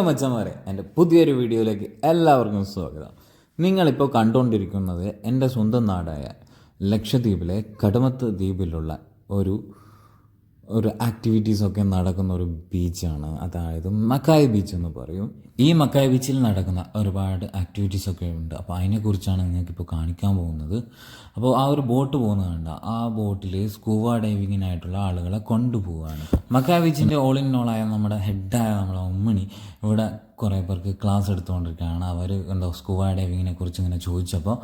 മച്ചന്മാരെ, എൻ്റെ പുതിയൊരു വീഡിയോയിലേക്ക് എല്ലാവർക്കും സ്വാഗതം. നിങ്ങളിപ്പോൾ കണ്ടുകൊണ്ടിരിക്കുന്നത് എൻ്റെ സ്വന്തം നാടായ ലക്ഷദ്വീപിലെ കടമത്ത് ദ്വീപിലുള്ള ഒരു ആക്ടിവിറ്റീസൊക്കെ നടക്കുന്ന ഒരു ബീച്ചാണ്. അതായത് മക്കായ് ബീച്ച് എന്ന് പറയും. ഈ മക്കായ് ബീച്ചിൽ നടക്കുന്ന ഒരുപാട് ആക്ടിവിറ്റീസൊക്കെ ഉണ്ട്. അപ്പോൾ അതിനെക്കുറിച്ചാണ് നിങ്ങൾക്കിപ്പോൾ കാണിക്കാൻ പോകുന്നത്. അപ്പോൾ ആ ഒരു ബോട്ട് പോകുന്നത് കണ്ട, ആ ബോട്ടിൽ സ്കൂബ ഡൈവിങ്ങിനായിട്ടുള്ള ആളുകളെ കൊണ്ടുപോവുകയാണ്. മക്കായ് ബീച്ചിൻ്റെ ഓൾ ഇൻ ഓളായ നമ്മുടെ ഹെഡായ നമ്മുടെ ഉമ്മണി ഇവിടെ കുറേ പേർക്ക് ക്ലാസ് എടുത്തുകൊണ്ടിരിക്കുകയാണ്. അവർ എന്തോ സ്കൂബ ഡൈവിങ്ങിനെ കുറിച്ച് ഇങ്ങനെ ചോദിച്ചപ്പോൾ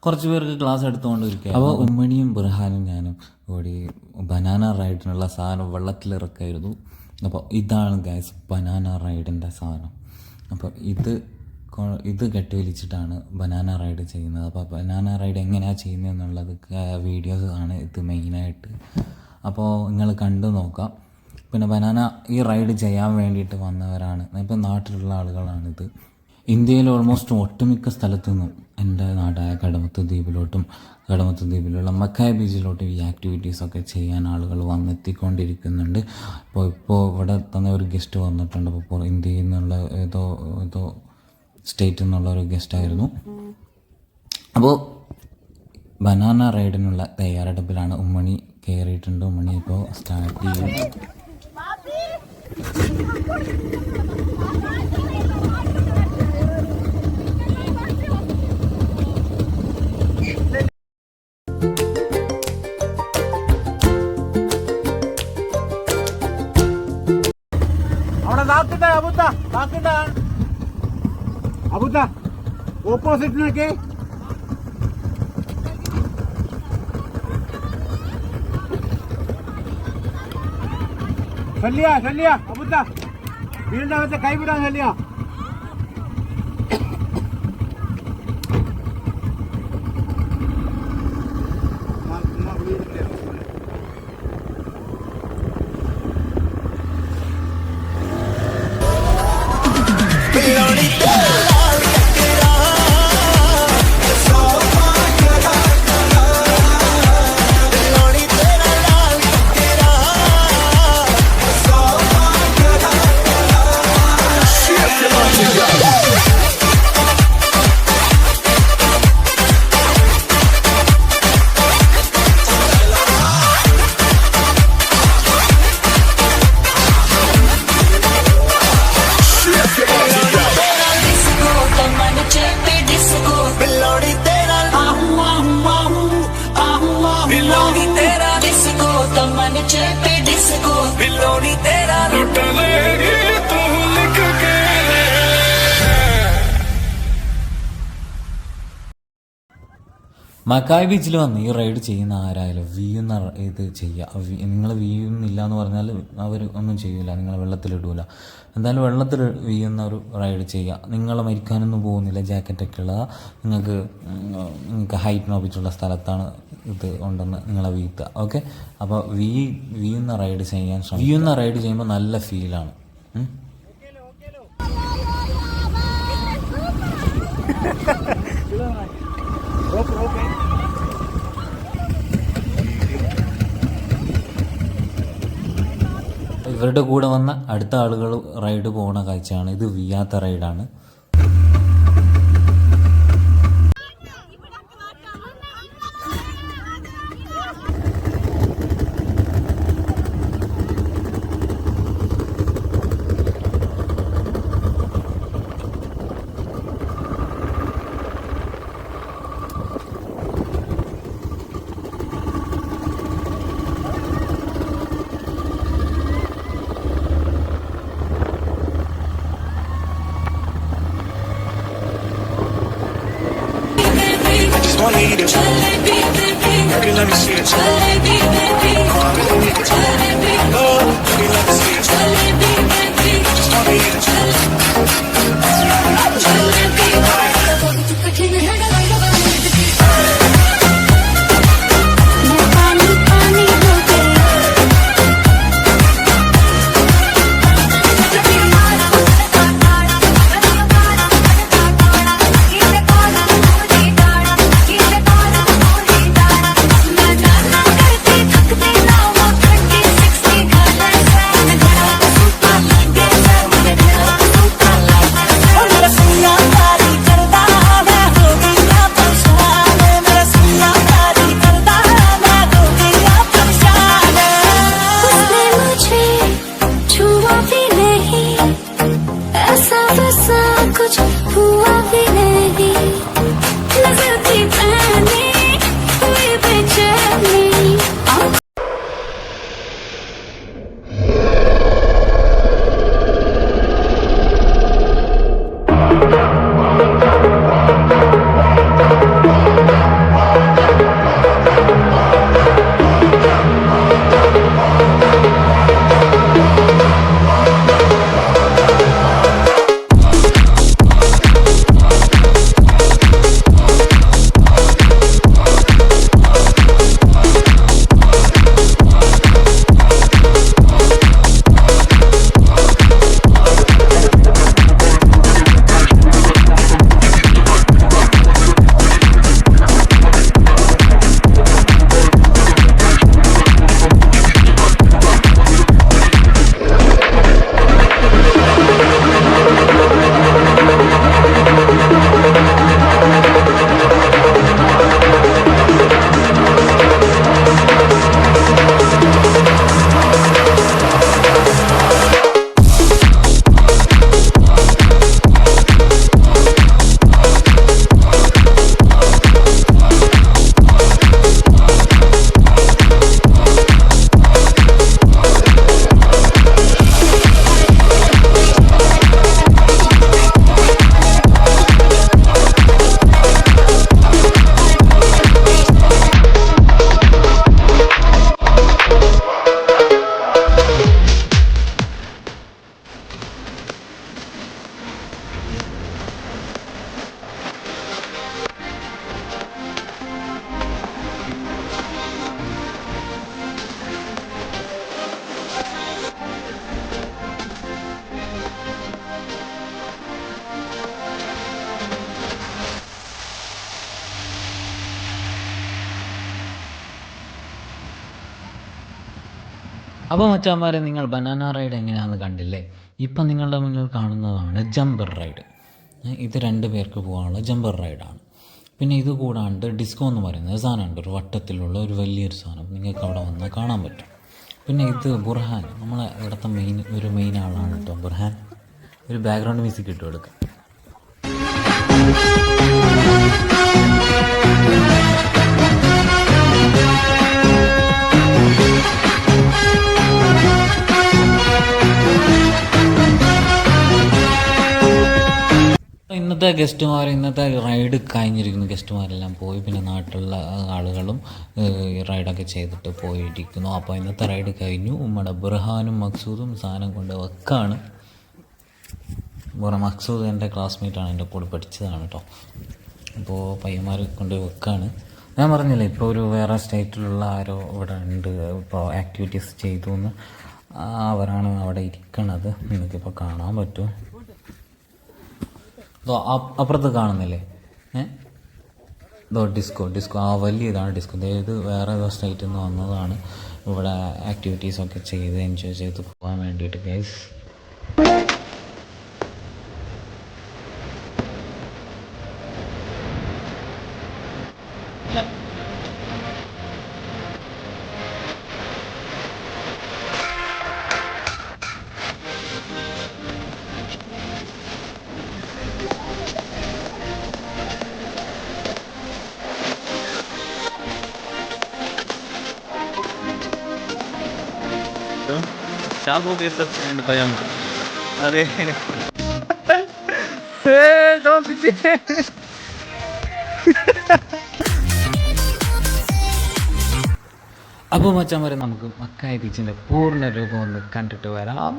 കുറച്ച് പേർക്ക് ക്ലാസ് എടുത്തുകൊണ്ടിരിക്കുക. അപ്പോൾ ഉമ്മണിയും ബർഹാനും ഞാനും കൂടി ബനാന റൈഡിനുള്ള സാധനം വെള്ളത്തിലിറക്കായിരുന്നു. അപ്പോൾ ഇതാണ് ഗൈസ് ബനാന റൈഡിൻ്റെ സാധനം. അപ്പോൾ ഇത് കെട്ടിവലിച്ചിട്ടാണ് ബനാന റൈഡ് ചെയ്യുന്നത്. അപ്പോൾ ബനാന റൈഡ് എങ്ങനെയാണ് ചെയ്യുന്നത് എന്നുള്ളത് വീഡിയോസ് ആണ് ഇത് മെയിനായിട്ട്. അപ്പോൾ നിങ്ങൾ കണ്ടു നോക്കാം. പിന്നെ ഈ റൈഡ് ചെയ്യാൻ വേണ്ടിയിട്ട് വന്നവരാണ്, ഇപ്പം നാട്ടിലുള്ള ആളുകളാണിത്. ഇന്ത്യയിൽ ഓൾമോസ്റ്റ് ഒട്ടുമിക്ക സ്ഥലത്തു നിന്നും എൻ്റെ നാടായ കടമത്ത് ദ്വീപിലുള്ള മക്കായ് ബീച്ചിലോട്ടും ഈ ആക്ടിവിറ്റീസൊക്കെ ചെയ്യാൻ ആളുകൾ വന്നെത്തിക്കൊണ്ടിരിക്കുന്നുണ്ട്. ഇപ്പോൾ ഇവിടെ തന്നെ ഒരു ഗസ്റ്റ് വന്നിട്ടുണ്ട്. അപ്പോൾ ഇന്ത്യയിൽ നിന്നുള്ള ഏതോ സ്റ്റേറ്റിൽ നിന്നുള്ള ഒരു ഗസ്റ്റായിരുന്നു. അപ്പോൾ ബനാന റൈഡിനുള്ള തയ്യാറെടുപ്പിലാണ്. ഉമ്മണി കയറിയിട്ടുണ്ട്. ഉമ്മണി ഇപ്പോൾ സ്റ്റാർട്ട് ചെയ്യും. അബുദ ഓപ്പോസിറ്റിനൊക്കെ ശല്യ അബുദ വീടിന്റെ അകത്തെ കൈവിടാൻ ശല്യ. മക്കായ് ബീച്ചിൽ വന്ന് ഈ റൈഡ് ചെയ്യുന്ന ആരായാലും വീയുന്ന ഇത് ചെയ്യുക. നിങ്ങൾ വീഴുന്നില്ല എന്ന് പറഞ്ഞാൽ അവർ ഒന്നും ചെയ്യില്ല, നിങ്ങൾ വെള്ളത്തിലിടൂല. എന്തായാലും വെള്ളത്തിൽ വീഴുന്ന ഒരു റൈഡ് ചെയ്യുക. നിങ്ങൾ മരിക്കാനൊന്നും പോകുന്നില്ല, ജാക്കറ്റൊക്കെ ഉള്ളത്. നിങ്ങൾക്ക് ഹൈറ്റിനൊപ്പിച്ചുള്ള സ്ഥലത്താണ് ഇത് ഉണ്ടെന്ന് നിങ്ങളെ വീഴ്ത്തുക. ഓക്കെ, അപ്പോൾ വീഴുന്ന റൈഡ് ചെയ്യാൻ ശ്രമിക്കുക. വീഴുന്ന റൈഡ് ചെയ്യുമ്പോൾ നല്ല ഫീലാണ്. ഇവരുടെ കൂടെ വന്ന അടുത്ത ആളുകൾ റൈഡ് പോകുന്ന കാഴ്ചയാണ്. ഇത് വീയാത്ത റൈഡാണ്. Okay, let me see it. Okay, let me see it. Just wanna eat it. അപ്പോൾ മച്ചാന്മാരെ, നിങ്ങൾ ബനാന റൈഡ് എങ്ങനെയാണെന്ന് കണ്ടില്ലേ? ഇപ്പം നിങ്ങളുടെ മുന്നിൽ കാണുന്നതാണ് ജമ്പർ റൈഡ്. ഇത് 2 പേർക്ക് പോകാനുള്ള ജമ്പർ റൈഡാണ്. പിന്നെ ഇത് കൂടാണ്ട് ഡിസ്കോ എന്ന് പറയുന്നത് സാധനമുണ്ട്, ഒരു വട്ടത്തിലുള്ള ഒരു വലിയൊരു സാധനം, നിങ്ങൾക്ക് അവിടെ വന്ന് കാണാൻ പറ്റും. പിന്നെ ഇത് ബുർഹാൻ, നമ്മളെ ഇവിടുത്തെ മെയിൻ ആളാണ് കേട്ടോ ബുർഹാൻ. ഒരു ബാക്ക്ഗ്രൗണ്ട് മ്യൂസിക് ഇട്ട് കൊടുക്കാം. ഇന്നത്തെ റൈഡ് കഴിഞ്ഞിരിക്കുന്നു. ഗസ്റ്റുമാരെല്ലാം പോയി, പിന്നെ നാട്ടിലുള്ള ആളുകളും റൈഡൊക്കെ ചെയ്തിട്ട് പോയിരിക്കുന്നു. അപ്പോൾ ഇന്നത്തെ റൈഡ് കഴിഞ്ഞു. നമ്മുടെ ബുർഹാനും മക്സൂദും സാധനം കൊണ്ട് വെക്കാണ്. മക്സൂദ് എൻ്റെ ക്ലാസ്മേറ്റാണ്, എൻ്റെ കൂടെ പഠിച്ചതാണ് കേട്ടോ. അപ്പോൾ പയ്യന്മാർ കൊണ്ട് വെക്കാണ്. ഞാൻ പറഞ്ഞില്ലേ, ഇപ്പോൾ ഒരു വേറെ സ്റ്റേറ്റിലുള്ള ആരോ ഇവിടെ ഉണ്ട്, ഇപ്പോൾ ആക്ടിവിറ്റീസ് ചെയ്തു എന്ന്. അവരാണ് അവിടെ ഇരിക്കണത്, നിങ്ങൾക്കിപ്പോൾ കാണാൻ പറ്റും. അപ്പുറത്ത് കാണുന്നില്ലേ, ഡിസ്കോ ആ വലിയ ഇതാണ് ഡിസ്കോ. ഇത് വേറെ ഏതോ സ്റ്റേറ്റിൽ നിന്ന് വന്നതാണ്, ഇവിടെ ആക്ടിവിറ്റീസൊക്കെ ചെയ്ത് എൻജോയ് ചെയ്ത് പോകാൻ വേണ്ടിയിട്ട് guys. Shabu is the friend Bayang. Are don't be അപ്പോൾ മച്ചാന്മാരെ, നമുക്ക് മക്കായി ബീച്ചിൻ്റെ പൂർണ്ണ രൂപം ഒന്ന് കണ്ടിട്ട് വരാം.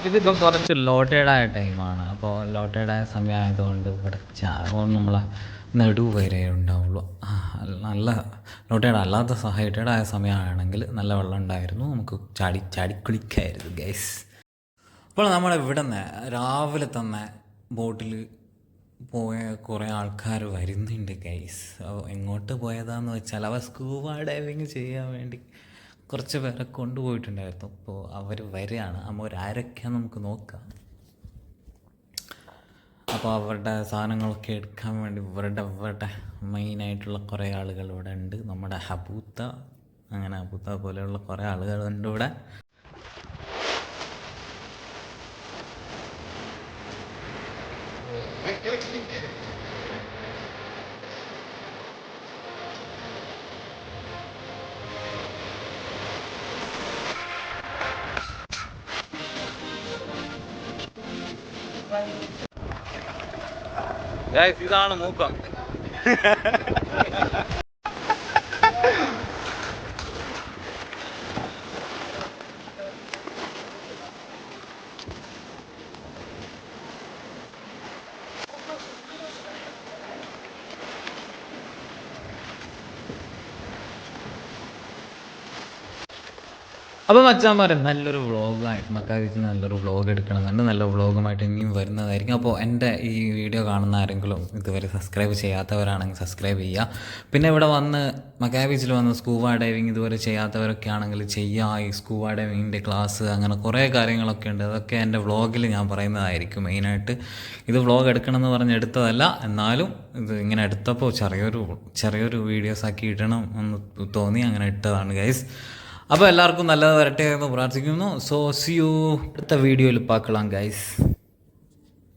ഇതിപ്പം കുറച്ച് ലോട്ടേഡായ ടൈമാണ്. അപ്പോൾ ലോട്ടേഡായ സമയമായതുകൊണ്ട് ഇവിടെ നമ്മളെ നടുവരെ ഉണ്ടാവുള്ളൂ. നല്ല ലോട്ടേഡ് അല്ലാത്ത ഹൈറ്റേഡായ സമയമാണെങ്കിൽ നല്ല വെള്ളം ഉണ്ടായിരുന്നു, നമുക്ക് ചാടി കുളിക്കായിരുന്നു ഗൈസ്. അപ്പോൾ നമ്മളിവിടെ നിന്ന് രാവിലെ തന്നെ ബോട്ടിൽ പോയ കുറേ ആൾക്കാർ വരുന്നുണ്ട് ഗൈസ്. എങ്ങോട്ട് പോയതാന്ന് വെച്ചാൽ അവർ സ്കൂബ ഡൈവിങ് ചെയ്യാൻ വേണ്ടി കുറച്ച് പേരെ കൊണ്ടുപോയിട്ടുണ്ടായിരുന്നു. അപ്പോൾ അവർ വരികയാണ്. അവരാരൊക്കെയാണെന്ന് നമുക്ക് നോക്കാം. അപ്പോൾ അവരുടെ സാധനങ്ങളൊക്കെ എടുക്കാൻ വേണ്ടി ഇവരുടെ മെയിനായിട്ടുള്ള കുറേ ആളുകൾ ഇവിടെ ഉണ്ട്. നമ്മുടെ ഹബൂത്ത പോലെയുള്ള കുറേ ആളുകളുണ്ട് ഇവിടെ. ഇതാണ് മൂക്കം. അപ്പോൾ മച്ചാന്മാരെ, നല്ലൊരു വ്ളോഗായിട്ട് മക്കാബീച്ചിൽ നല്ലൊരു വ്ളോഗ് എടുക്കണമെന്നുണ്ട്. നല്ല വ്ളോഗുമായിട്ട് ഇനിയും വരുന്നതായിരിക്കും. അപ്പോൾ എൻ്റെ ഈ വീഡിയോ കാണുന്ന ആരെങ്കിലും ഇതുവരെ സബ്സ്ക്രൈബ് ചെയ്യാത്തവരാണെങ്കിൽ സബ്സ്ക്രൈബ് ചെയ്യുക. പിന്നെ ഇവിടെ വന്ന് മക്കാബീച്ചിൽ വന്ന് സ്കൂബ ഡൈവിങ് ഇതുവരെ ചെയ്യാത്തവരൊക്കെ ആണെങ്കിൽ ചെയ്യുക. ഈ സ്കൂബ ഡൈവിങ്ങിൻ്റെ ക്ലാസ് അങ്ങനെ കുറേ കാര്യങ്ങളൊക്കെ ഉണ്ട്. അതൊക്കെ എൻ്റെ വ്ളോഗിൽ ഞാൻ പറയുന്നതായിരിക്കും. മെയിനായിട്ട് ഇത് വ്ളോഗ് എടുക്കണമെന്ന് പറഞ്ഞ് എടുത്തതല്ല, എന്നാലും ഇത് ഇങ്ങനെ എടുത്തപ്പോൾ ചെറിയൊരു വീഡിയോസാക്കി ഇടണം എന്ന് തോന്നി, അങ്ങനെ ഇട്ടതാണ് ഗൈസ്. അപ്പോൾ എല്ലാവർക്കും നല്ലത് വരട്ടെ എന്ന് പ്രാർത്ഥിക്കുന്നു. സോ സി യു അടുത്ത വീഡിയോയിൽ പാക്കലാം ഗൈസ്.